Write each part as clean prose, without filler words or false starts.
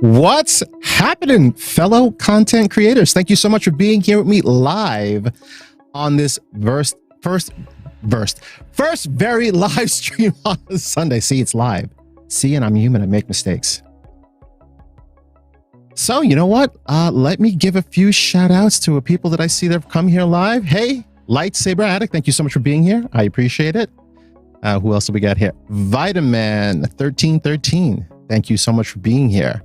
What's happening, fellow content creators? Thank you so much for being here with me live on this first very live stream on a Sunday. See, it's live. See, and I'm human. I make mistakes. So, you know what? Let me give a few shout outs to people that I see that have come here live. Hey, Lightsaber Addict, thank you so much for being here. I appreciate it. Who else do we got here? Vitamin 1313. Thank you so much for being here.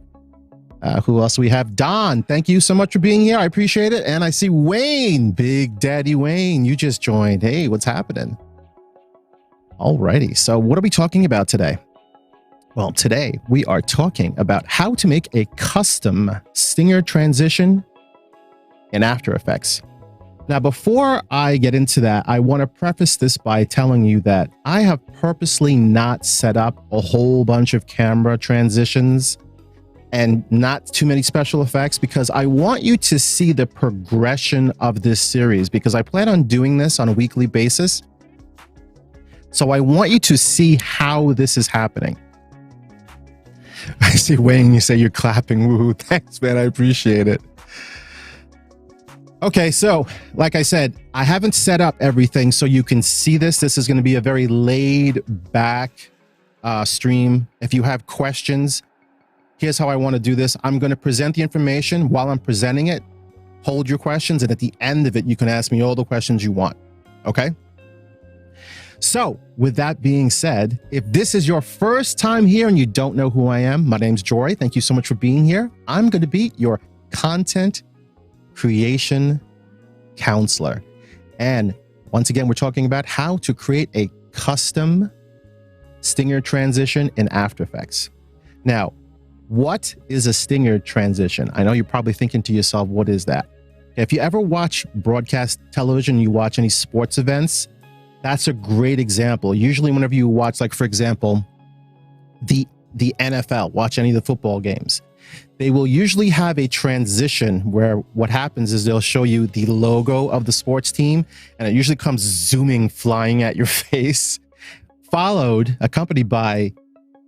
Who else do we have? Don, thank you so much for being here. I appreciate it. And I see Wayne, Big Daddy Wayne, you just joined. Hey, what's happening? Alrighty, so what are we talking about today? Well, today we are talking about how to make a custom stinger transition in After Effects. Now, before I get into that, I want to preface this by telling you that I have purposely not set up a whole bunch of camera transitions and not too many special effects because I want you to see the progression of this series because I plan on doing this on a weekly basis. So I want you to see how this is happening. I see Wayne, you say you're clapping. Woohoo. Thanks, man. I appreciate it. Okay, so like I said, I haven't set up everything so you can see this. This is going to be a very laid back stream. If you have questions, here's how I want to do this. I'm going to present the information. While I'm presenting it, hold your questions. And at the end of it, you can ask me all the questions you want. Okay? So with that being said, if this is your first time here and you don't know who I am, my name's Jory. Thank you so much for being here. I'm going to be your content creation counselor. And once again, we're talking about how to create a custom stinger transition in After Effects. Now, what is a stinger transition? I know you're probably thinking to yourself, what is that? If you ever watch broadcast television, you watch any sports events, that's a great example. Usually whenever you watch, like for example, the NFL, watch any of the football games, they will usually have a transition where what happens is they'll show you the logo of the sports team and it usually comes zooming, flying at your face, accompanied by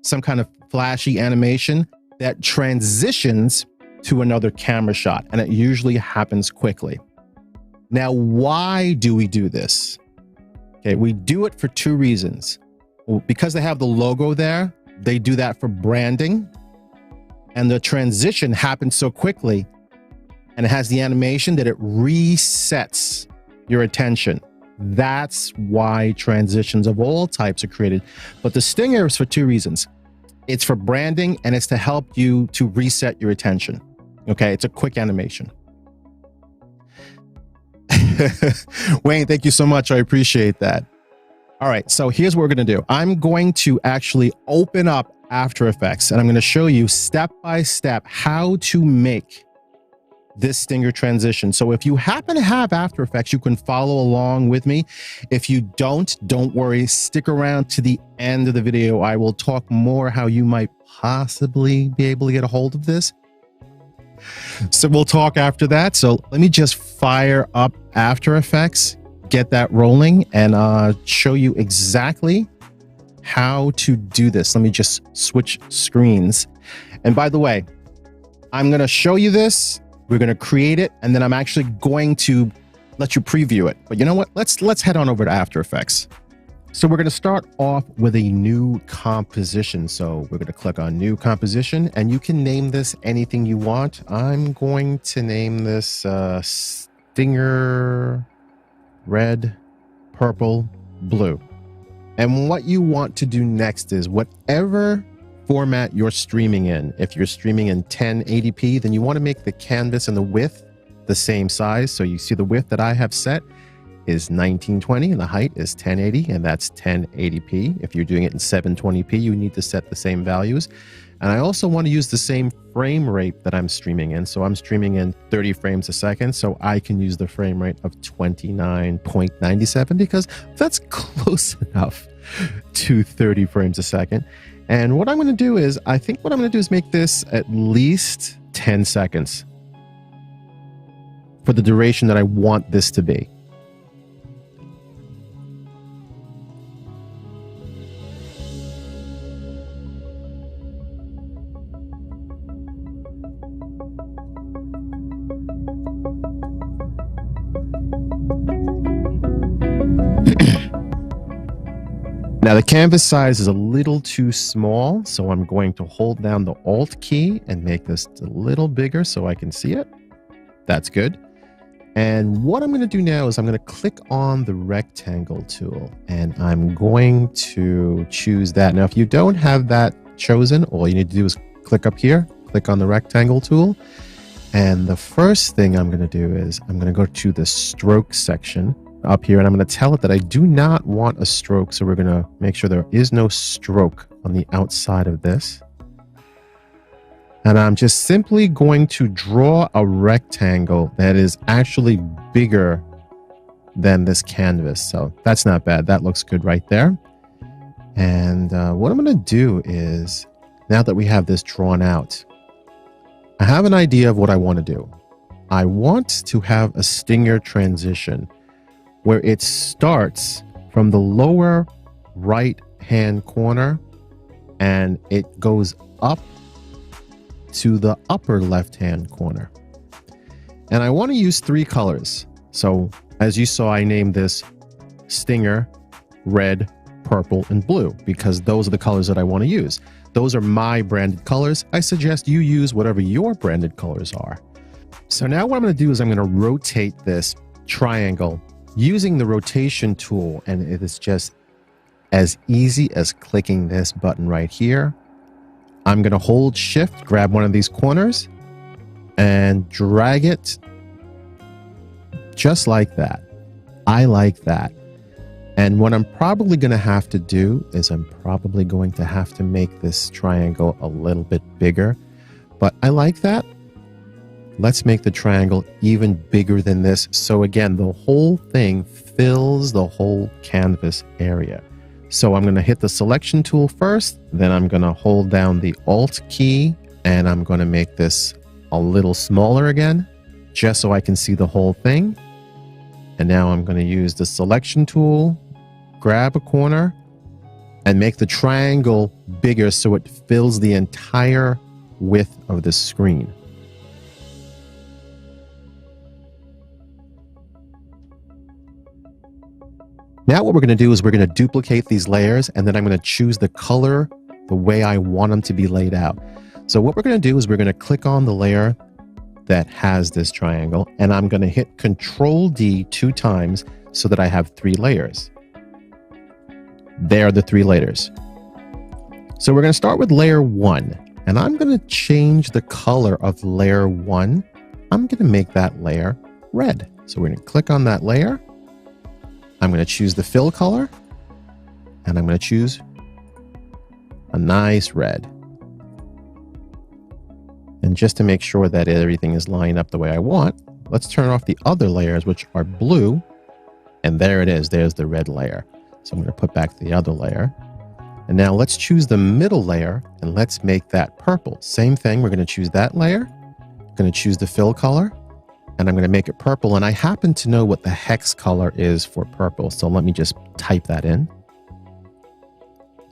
some kind of flashy animation that transitions to another camera shot. And it usually happens quickly. Now, why do we do this? Okay, we do it for two reasons. Well, because they have the logo there, they do that for branding. And the transition happens so quickly and it has the animation that it resets your attention. That's why transitions of all types are created. But the stinger is for two reasons. It's for branding and it's to help you to reset your attention. Okay, it's a quick animation. Wayne, thank you so much. I appreciate that. All right, so here's what we're going to do. I'm going to actually open up After Effects and I'm going to show you step by step how to make this stinger transition. So if you happen to have After Effects, you can follow along with me. If you don't worry, stick around to the end of the video. I will talk more how you might possibly be able to get a hold of this. So we'll talk after that. So let me just fire up After Effects, get that rolling, and show you exactly how to do this. Let me just switch screens. And by the way, I'm going to show you this. We're going to create it, and then I'm actually going to let you preview it. But you know what? Let's head on over to After Effects. So we're going to start off with a new composition. So we're going to click on New Composition, and you can name this anything you want. I'm going to name this Stinger Red, Purple, Blue. And what you want to do next is whatever format you're streaming in. If you're streaming in 1080p, then you want to make the canvas and the width the same size. So you see the width that I have set is 1920 and the height is 1080, and that's 1080p. If you're doing it in 720p, you need to set the same values. And I also want to use the same frame rate that I'm streaming in. So I'm streaming in 30 frames a second, so I can use the frame rate of 29.97 because that's close enough to 30 frames a second. And what I'm going to do is, I think what I'm going to do is make this at least 10 seconds for the duration that I want this to be. Now the canvas size is a little too small, so I'm going to hold down the Alt key and make this a little bigger so I can see it. That's good. And what I'm going to do now is I'm going to click on the rectangle tool and I'm going to choose that. Now, if you don't have that chosen, all you need to do is click up here, click on the rectangle tool. And the first thing I'm going to do is I'm going to go to the stroke section up here and I'm going to tell it that I do not want a stroke. So we're going to make sure there is no stroke on the outside of this. And I'm just simply going to draw a rectangle that is actually bigger than this canvas. So that's not bad. That looks good right there. And what I'm going to do is, now that we have this drawn out, I have an idea of what I want to do. I want to have a stinger transition where it starts from the lower right hand corner and it goes up to the upper left hand corner. And I want to use 3 colors. So as you saw, I named this stinger, red, purple, and blue because those are the colors that I want to use. Those are my branded colors. I suggest you use whatever your branded colors are. So now what I'm going to do is I'm going to rotate this triangle using the rotation tool. And it is just as easy as clicking this button right here. I'm going to hold shift, grab one of these corners and drag it just like that. I like that. And what I'm probably going to have to do is I'm probably going to have to make this triangle a little bit bigger, but I like that. Let's make the triangle even bigger than this. So again, the whole thing fills the whole canvas area. So I'm going to hit the selection tool first, then I'm going to hold down the Alt key and I'm going to make this a little smaller again, just so I can see the whole thing. And now I'm going to use the selection tool, grab a corner and make the triangle bigger so it fills the entire width of the screen. Now what we're going to do is we're going to duplicate these layers and then I'm going to choose the color the way I want them to be laid out. So what we're going to do is we're going to click on the layer that has this triangle and I'm going to hit Control D 2 times so that I have 3 layers. There are the 3 layers. So we're going to start with layer 1 and I'm going to change the color of layer 1. I'm going to make that layer red. So we're going to click on that layer. I'm going to choose the fill color and I'm going to choose a nice red. And just to make sure that everything is lined up the way I want, let's turn off the other layers, which are blue. And there it is. There's the red layer. So I'm going to put back the other layer. And now let's choose the middle layer and let's make that purple. Same thing. We're going to choose that layer. I'm going to choose the fill color. And I'm going to make it purple. And I happen to know what the hex color is for purple. So let me just type that in.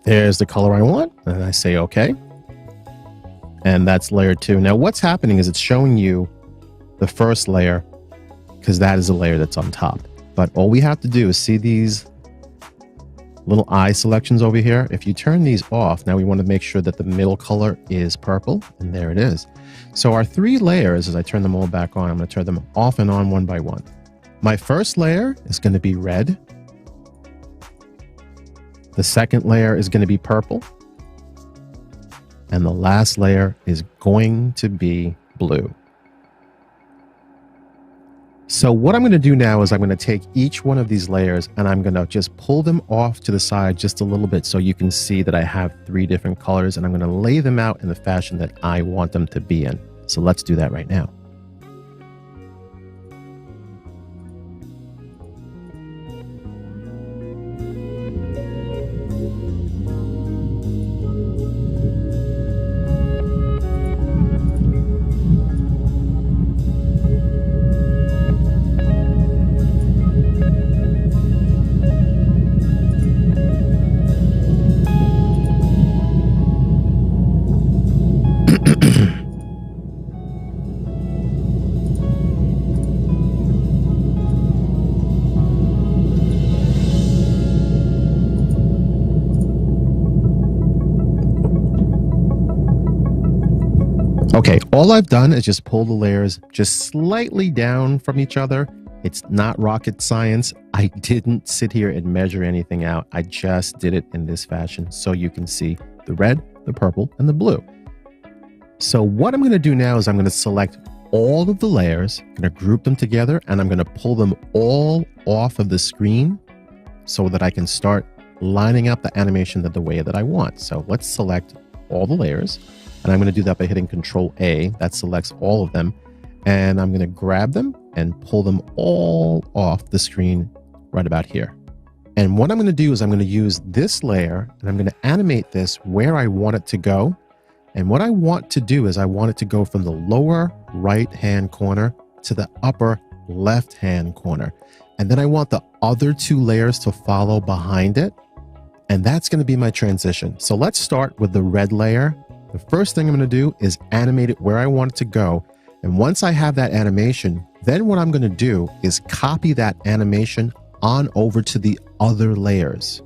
There's the color I want. And I say, okay. And that's layer 2. Now what's happening is it's showing you the first layer because that is the layer that's on top. But all we have to do is see these little eye selections over here. If you turn these off, now we want to make sure that the middle color is purple. And there it is. So our 3 layers, as I turn them all back on, I'm going to turn them off and on one by one. My first layer is going to be red. The second layer is going to be purple. And the last layer is going to be blue. So what I'm going to do now is I'm going to take each one of these layers and I'm going to just pull them off to the side just a little bit so you can see that I have 3 different colors and I'm going to lay them out in the fashion that I want them to be in. So let's do that right now. Okay, all I've done is just pull the layers just slightly down from each other. It's not rocket science. I didn't sit here and measure anything out. I just did it in this fashion so you can see the red, the purple, and the blue. So what I'm going to do now is I'm going to select all of the layers, I'm going to group them together, and I'm going to pull them all off of the screen so that I can start lining up the animation the way that I want. So let's select all the layers. And I'm going to do that by hitting Control A. That selects all of them. And I'm going to grab them and pull them all off the screen right about here. And what I'm going to do is I'm going to use this layer and I'm going to animate this where I want it to go. And what I want to do is I want it to go from the lower right-hand corner to the upper left-hand corner. And then I want the other two layers to follow behind it. And that's going to be my transition. So let's start with the red layer. The first thing I'm going to do is animate it where I want it to go. And once I have that animation, then what I'm going to do is copy that animation on over to the other layers.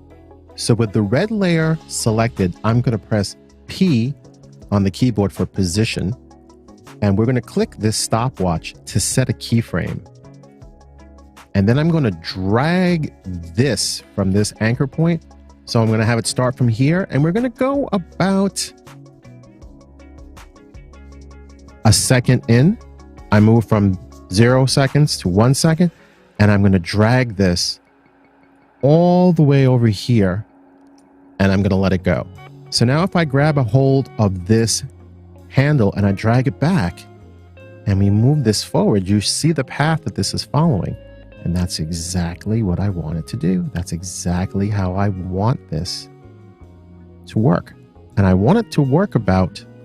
So with the red layer selected, I'm going to press P on the keyboard for position. And we're going to click this stopwatch to set a keyframe. And then I'm going to drag this from this anchor point. So I'm going to have it start from here. And we're going to go about a second in. I move from 0 seconds to 1 second, and I'm going to drag this all the way over here, and I'm going to let it go. So now if I grab a hold of this handle and I drag it back and we move this forward, you see the path that this is following. And that's exactly what I want it to do. That's exactly how I want this to work. And I want it to work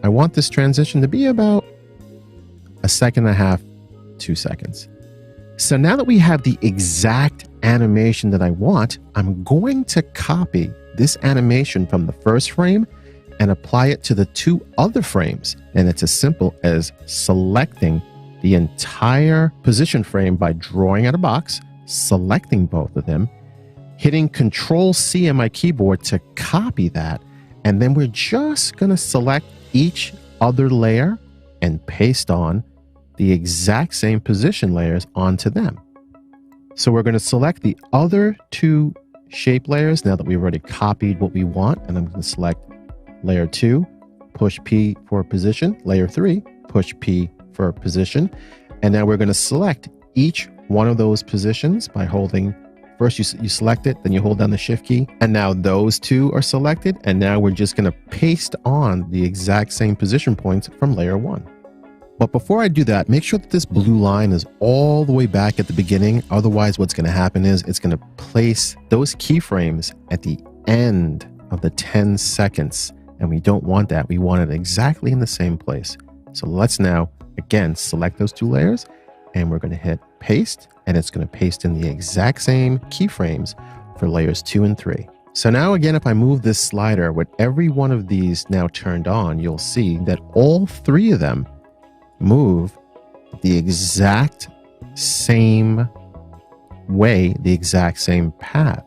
I want this transition to be about 1.5 seconds, 2 seconds. So now that we have the exact animation that I want, I'm going to copy this animation from the first frame and apply it to the two other frames. And it's as simple as selecting the entire position frame by drawing out a box, selecting both of them, hitting Control C on my keyboard to copy that. And then we're just going to select each other layer and paste on the exact same position layers onto them. So we're going to select the other two shape layers now that we've already copied what we want. And I'm going to select layer 2, push P for position, layer 3, push P for position. And now we're going to select each one of those positions by holding, first you select it, then you hold down the Shift key. And now those two are selected. And now we're just going to paste on the exact same position points from layer 1. But before I do that, make sure that this blue line is all the way back at the beginning. Otherwise, what's going to happen is it's going to place those keyframes at the end of the 10 seconds. And we don't want that. We want it exactly in the same place. So let's now, again, select those two layers and we're going to hit paste, and it's going to paste in the exact same keyframes for layers 2 and 3. So now again, if I move this slider with every one of these now turned on, you'll see that all 3 of them move the exact same way, the exact same path.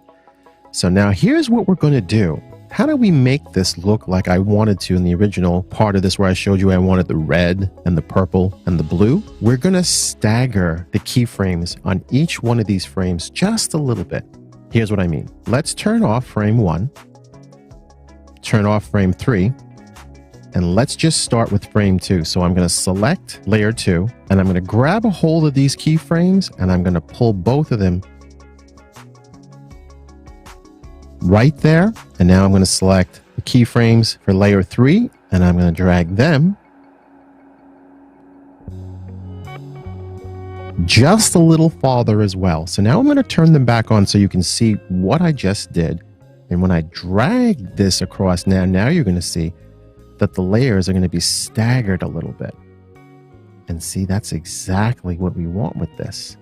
So now here's what we're going to do. How do we make this look like I wanted to in the original part of this where I showed you I wanted the red and the purple and the blue? We're going to stagger the keyframes on each one of these frames just a little bit. Here's what I mean. Let's turn off frame 1, turn off frame 3, and let's just start with frame 2. So I'm going to select layer 2 and I'm going to grab a hold of these keyframes and I'm going to pull both of them right there. And now I'm going to select the keyframes for layer 3 and I'm going to drag them just a little farther as well. So now I'm going to turn them back on so you can see what I just did. And when I drag this across now you're going to see that the layers are going to be staggered a little bit. And see, that's exactly what we want with this.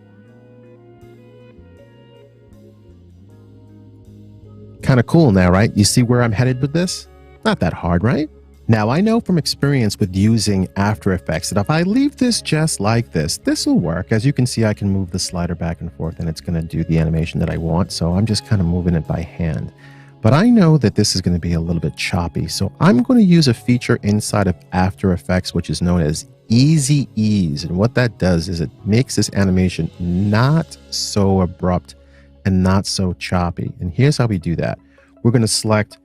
Kind of cool now, right? You see where I'm headed with this? Not that hard, right? Now, I know from experience with using After Effects that if I leave this just like this will work. As you can see, I can move the slider back and forth and it's going to do the animation that I want. So I'm just kind of moving it by hand. but I know that this is going to be a little bit choppy. So I'm going to use a feature inside of After Effects, which is known as Easy Ease. And what that does is it makes this animation not so abrupt and not so choppy. And here's how we do that. We're going to select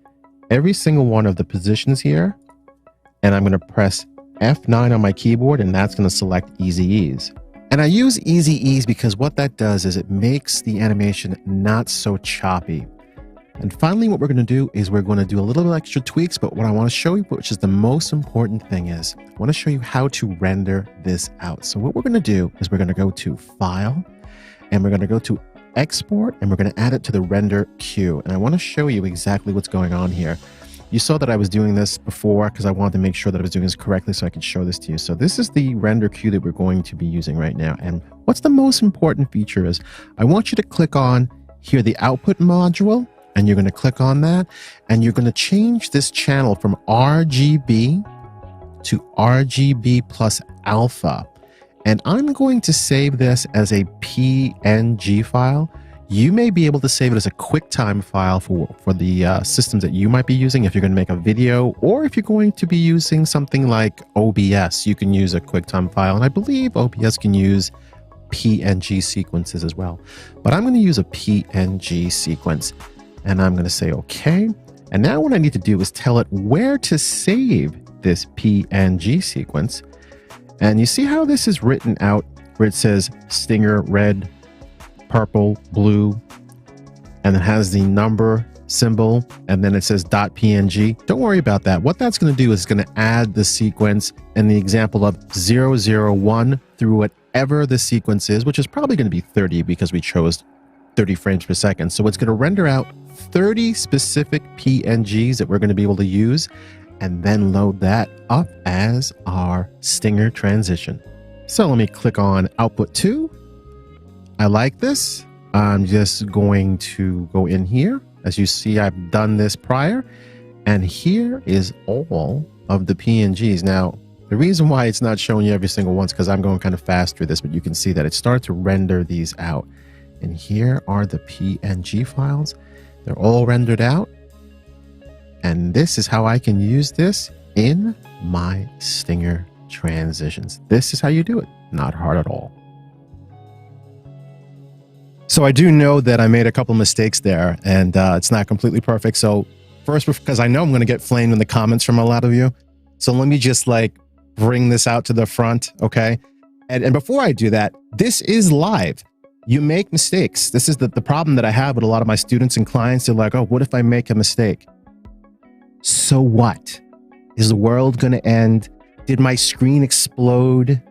every single one of the positions here, and I'm going to press F9 on my keyboard, and that's going to select Easy Ease. And I use Easy Ease because what that does is it makes the animation not so choppy. And finally, what we're going to do is we're going to do a little extra tweaks, but what I want to show you, which is the most important thing, is I want to show you how to render this out. So what we're going to do is we're going to go to File, and we're going to go to Export, and we're going to add it to the render queue. And I want to show you exactly what's going on here. You saw that I was doing this before because I wanted to make sure that I was doing this correctly so I could show this to you. So this is the render queue that we're going to be using right now. And what's the most important feature is I want you to click on here, the output module, and you're going to click on that, and you're going to change this channel from RGB to RGB plus alpha. And I'm going to save this as a PNG file. You may be able to save it as a QuickTime file for the systems that you might be using. If you're going to make a video, or if you're going to be using something like OBS, you can use a QuickTime file. And I believe OBS can use PNG sequences as well. But I'm going to use a PNG sequence. And I'm going to say OK. And now what I need to do is tell it where to save this PNG sequence. And you see how this is written out where it says Stinger red, purple, blue, and it has the number symbol, and then it says .png. Don't worry about that. What that's going to do is going to add the sequence and the example of 001 through whatever the sequence is, which is probably going to be 30 because we chose 30 frames per second. So it's going to render out 30 specific PNGs that we're going to be able to use, and then load that up as our Stinger transition. So let me click on Output 2. I like this. I'm just going to go in here. As you see, I've done this prior, and here is all of the PNGs. Now, the reason why it's not showing you every single one is because I'm going kind of fast through this, but you can see that it started to render these out. And here are the PNG files. They're all rendered out. And this is how I can use this in my Stinger transitions. This is how you do it. Not hard at all. So I do know that I made a couple mistakes there, and it's not completely perfect. So first, because I know I'm going to get flamed in the comments from a lot of you. So let me just bring this out to the front. Okay. And before I do that, this is live. You make mistakes. This is the problem that I have with a lot of my students and clients. They're like, oh, what if I make a mistake? So what? Is the world going to end? Did my screen explode?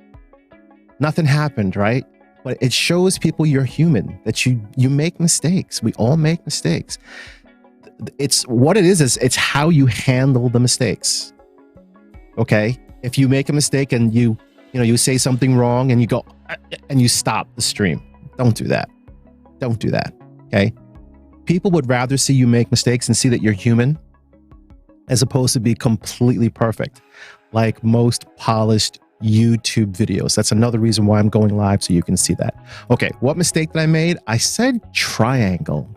Nothing happened, right? But it shows people you're human, that you make mistakes. We all make mistakes. It's what it is it's how you handle the mistakes. Okay? If you make a mistake and you say something wrong and you go and you stop the stream. Don't do that. Don't do that. Okay? People would rather see you make mistakes and see that you're human as opposed to be completely perfect, like most polished YouTube videos. That's another reason why I'm going live, so you can see that. Okay, what mistake did I made? I said triangle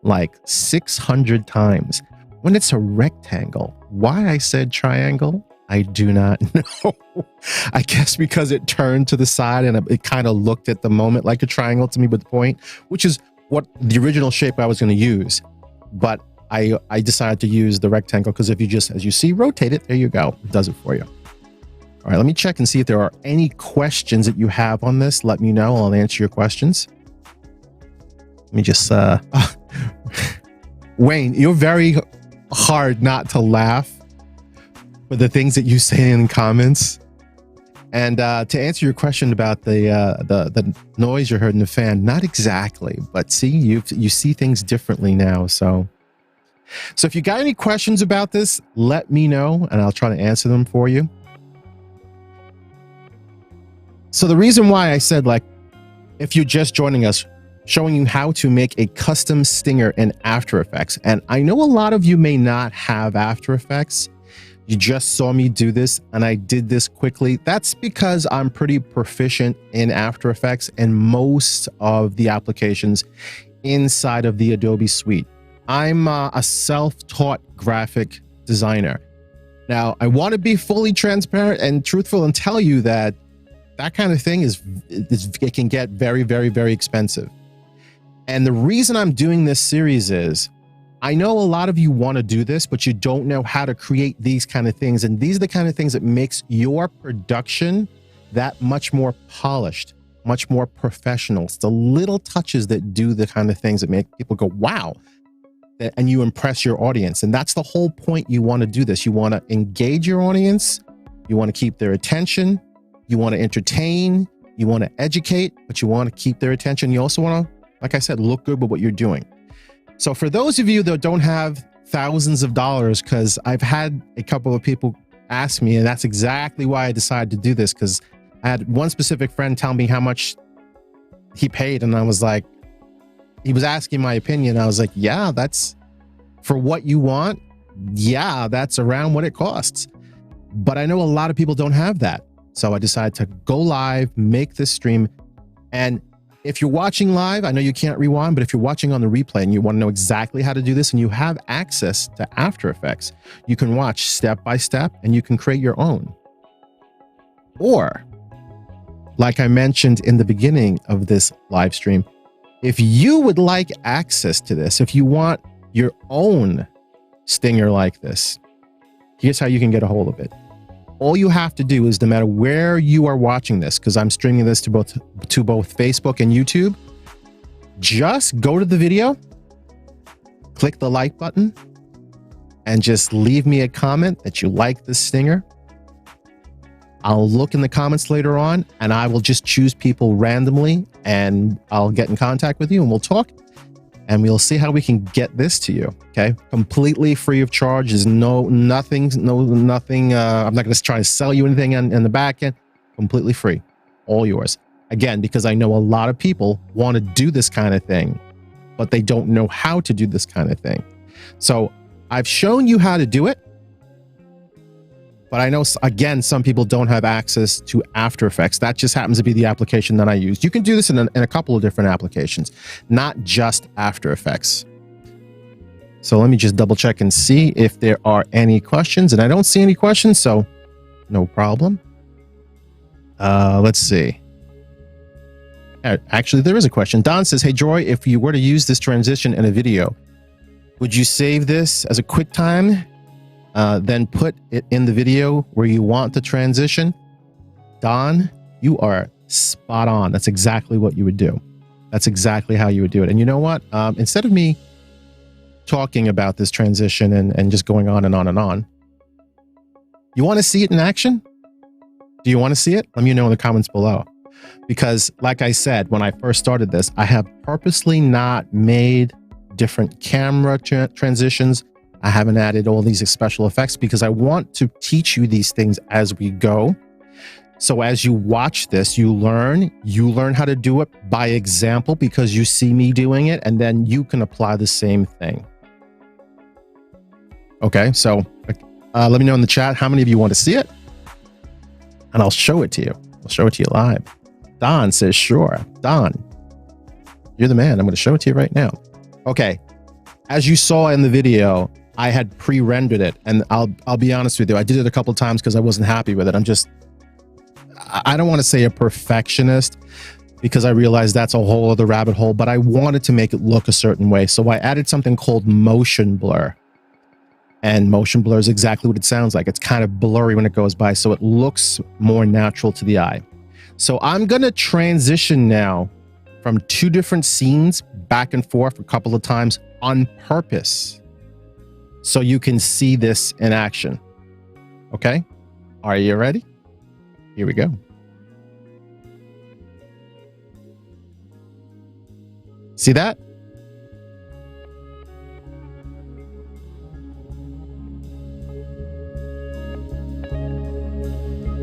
like 600 times when it's a rectangle. Why I said triangle, I do not know. I guess because it turned to the side and it kind of looked at the moment like a triangle to me with the point, which is what the original shape I was going to use. But I decided to use the rectangle because if you just, as you see, rotate it, there you go. It does it for you. All right, let me check and see if there are any questions that you have on this. Let me know. I'll answer your questions. Let me just, Wayne, you're very hard not to laugh for the things that you say in comments. And to answer your question about the noise you heard in the fan, not exactly, but see, you see things differently now. So if you got any questions about this, let me know and I'll try to answer them for you. So the reason why I said, if you're just joining us, showing you how to make a custom stinger in After Effects. And I know a lot of you may not have After Effects. You just saw me do this and I did this quickly. That's because I'm pretty proficient in After Effects and most of the applications inside of the Adobe suite. I'm a self-taught graphic designer. Now, I want to be fully transparent and truthful and tell you that that kind of thing it can get very, very, very expensive. And the reason I'm doing this series is I know a lot of you want to do this, but you don't know how to create these kind of things. And these are the kind of things that makes your production that much more polished, much more professional. It's the little touches that do the kind of things that make people go, wow, and you impress your audience. And that's the whole point. You want to do this. You want to engage your audience. You want to keep their attention. You want to entertain. You want to educate, but you want to keep their attention. You also want to, like I said, look good with what you're doing. So for those of you that don't have thousands of dollars, because I've had a couple of people ask me, and that's exactly why I decided to do this, because I had one specific friend tell me how much he paid, and I was like, he was asking my opinion. I was like, yeah, that's for what you want. Yeah, that's around what it costs. But I know a lot of people don't have that. So I decided to go live, make this stream. And if you're watching live, I know you can't rewind, but if you're watching on the replay and you want to know exactly how to do this and you have access to After Effects, you can watch step by step and you can create your own. Or, like I mentioned in the beginning of this live stream, if you would like access to this, if you want your own stinger like this, here's how you can get a hold of it. All you have to do is, no matter where you are watching this, because I'm streaming this to both Facebook and YouTube, just go to the video, click the like button, and just leave me a comment that you like this stinger. I'll look in the comments later on, and I will just choose people randomly, and I'll get in contact with you, and we'll talk, and we'll see how we can get this to you. Okay, completely free of charge. There's nothing. I'm not going to try to sell you anything in the back end. Completely free, all yours. Again, because I know a lot of people want to do this kind of thing, but they don't know how to do this kind of thing. So I've shown you how to do it. But I know, again, some people don't have access to After Effects. That just happens to be the application that I use. You can do this in a couple of different applications, not just After Effects. So let me just double check and see if there are any questions. And I don't see any questions, so no problem. Let's see. Actually, there is a question. Don says, hey, Jory, if you were to use this transition in a video, would you save this as a QuickTime? Then put it in the video where you want the transition? Don, you are spot on. That's exactly what you would do. That's exactly how you would do it. And you know what? Instead of me talking about this transition and just going on and on and on, you want to see it in action? Do you want to see it? Let me know in the comments below. Because like I said, when I first started this, I have purposely not made different camera transitions. I haven't added all these special effects because I want to teach you these things as we go. So as you watch this, you learn how to do it by example because you see me doing it, and then you can apply the same thing. Okay, so let me know in the chat how many of you want to see it, and I'll show it to you. I'll show it to you live. Don says, sure. Don, you're the man. I'm going to show it to you right now. Okay, as you saw in the video, I had pre-rendered it, and I'll be honest with you, I did it a couple of times because I wasn't happy with it. I don't want to say a perfectionist because I realized that's a whole other rabbit hole, but I wanted to make it look a certain way. So I added something called motion blur, and motion blur is exactly what it sounds like. It's kind of blurry when it goes by, so it looks more natural to the eye. So I'm going to transition now from two different scenes back and forth a couple of times on purpose, so you can see this in action. Okay? Are you ready? Here we go. See that?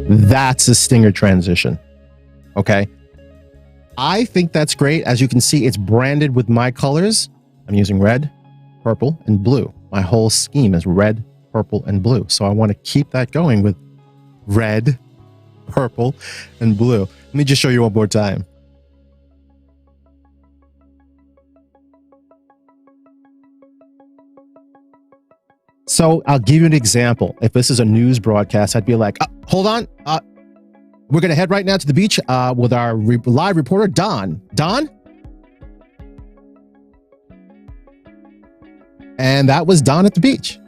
That's a stinger transition. Okay? I think that's great. As you can see, it's branded with my colors. I'm using red, purple, and blue. My whole scheme is red, purple, and blue. So I want to keep that going with red, purple, and blue. Let me just show you one more time. So I'll give you an example. If this is a news broadcast, I'd be like, hold on. We're going to head right now to the beach with our live reporter, Don. Don? And that was Don at the beach.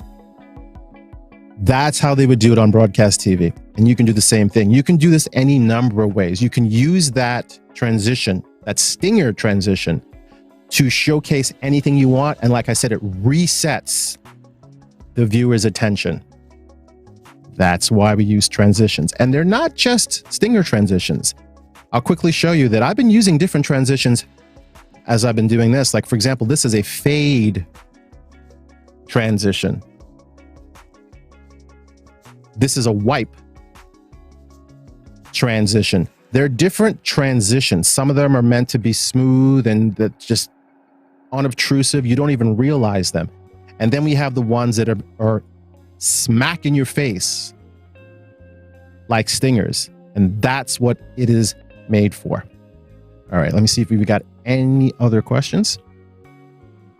That's how they would do it on broadcast TV. And you can do the same thing. You can do this any number of ways. You can use that transition, that stinger transition, to showcase anything you want. And like I said, it resets the viewer's attention. That's why we use transitions. And they're not just stinger transitions. I'll quickly show you that I've been using different transitions as I've been doing this. Like, for example, this is a fade transition. This is a wipe transition. They're different transitions. Some of them are meant to be smooth and that just unobtrusive. You don't even realize them. And then we have the ones that are smack in your face, like stingers. And that's what it is made for. All right, let me see if we've got any other questions.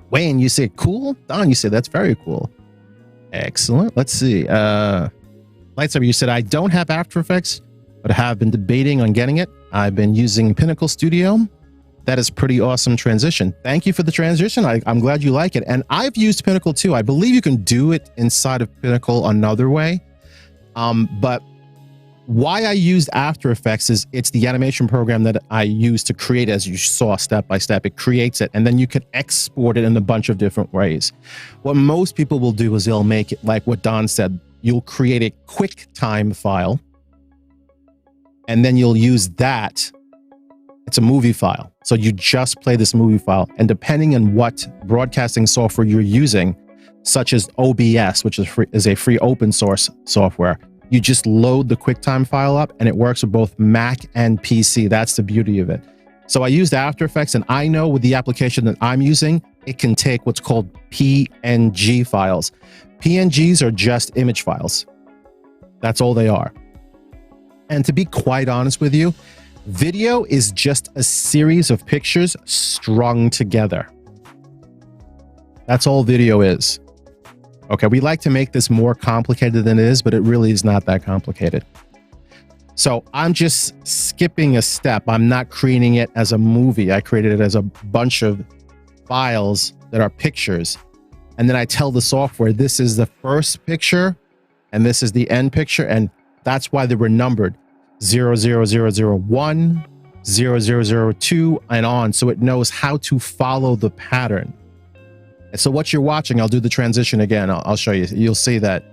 Wayne, you say cool? Don, you say that's very cool. Excellent. Let's see. Lightsaber, you said, I don't have After Effects, but I have been debating on getting it. I've been using Pinnacle Studio. That is pretty awesome transition. Thank you for the transition. I'm glad you like it. And I've used Pinnacle too. I believe you can do it inside of Pinnacle another way. But why I used After Effects is it's the animation program that I use to create, as you saw step by step. It creates it, and then you can export it in a bunch of different ways. What most people will do is they'll make it like what Don said. You'll create a QuickTime file, and then you'll use that. It's a movie file. So you just play this movie file, and depending on what broadcasting software you're using, such as OBS, which is a free open source software, you just load the QuickTime file up, and it works with both Mac and PC. That's the beauty of it. So I used After Effects, and I know with the application that I'm using, it can take what's called PNG files. PNGs are just image files. That's all they are. And to be quite honest with you, video is just a series of pictures strung together. That's all video is. Okay, we like to make this more complicated than it is, but it really is not that complicated. So I'm just skipping a step. I'm not creating it as a movie. I created it as a bunch of files that are pictures. And then I tell the software, this is the first picture and this is the end picture. And that's why they were numbered 00001, 0002, and on. So it knows how to follow the pattern. And so what you're watching, I'll do the transition again. I'll show you. You'll see that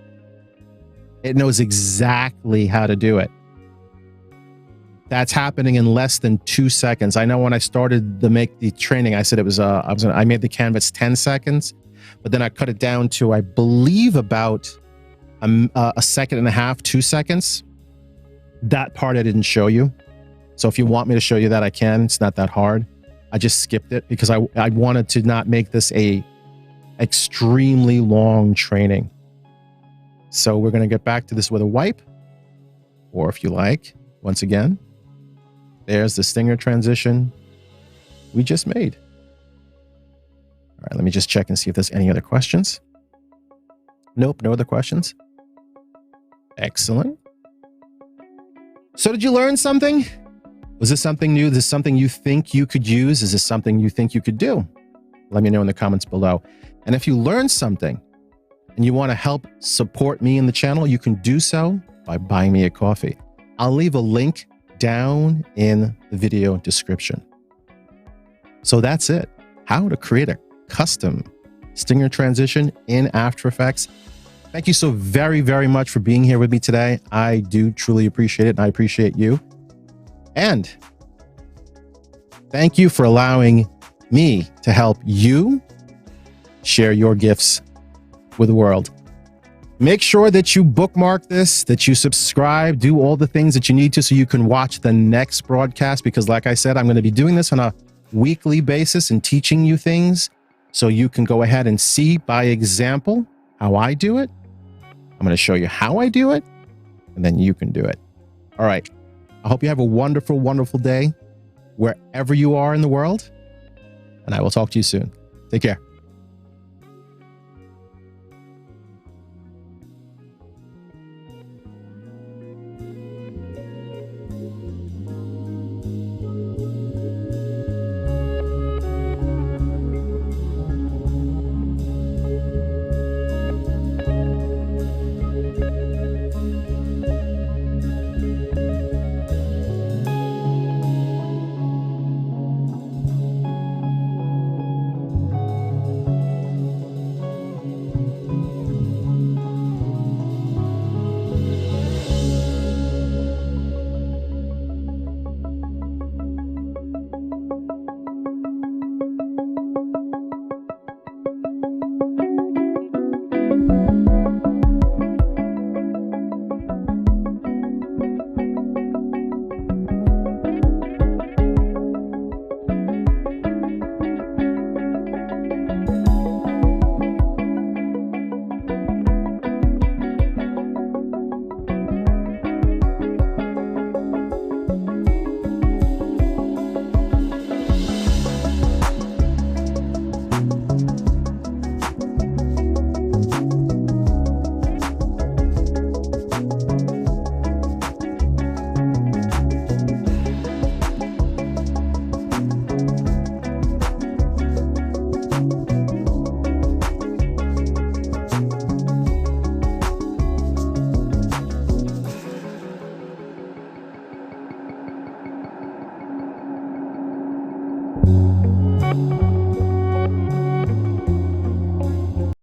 it knows exactly how to do it. That's happening in less than 2 seconds. I know when I started to make the training, I said it was I made the canvas 10 seconds, but then I cut it down to, I believe, about a second and a half, 2 seconds. That part I didn't show you. So if you want me to show you that, I can. It's not that hard. I just skipped it because I wanted to not make this a extremely long training. So we're going to get back to this with a wipe, or if you like, once again, there's the stinger transition we just made. All right, let me just check and see if there's any other questions. Nope, no other questions. Excellent. So did you learn something? Was this something new? Is this something you think you could use? Is this something you think you could do? Let me know in the comments below. And if you learned something and you want to help support me in the channel, you can do so by buying me a coffee. I'll leave a link down in the video description. So that's it. How to create a custom stinger transition in After Effects. Thank you so very, very much for being here with me today. I do truly appreciate it, and I appreciate you. And thank you for allowing me to help you share your gifts with the world. Make sure that you bookmark this, that you subscribe, do all the things that you need to so you can watch the next broadcast, because like I said, I'm going to be doing this on a weekly basis and teaching you things so you can go ahead and see by example how I do it. I'm going to show you how I do it, and then you can do it. All right. I hope you have a wonderful, wonderful day wherever you are in the world, and I will talk to you soon. Take care.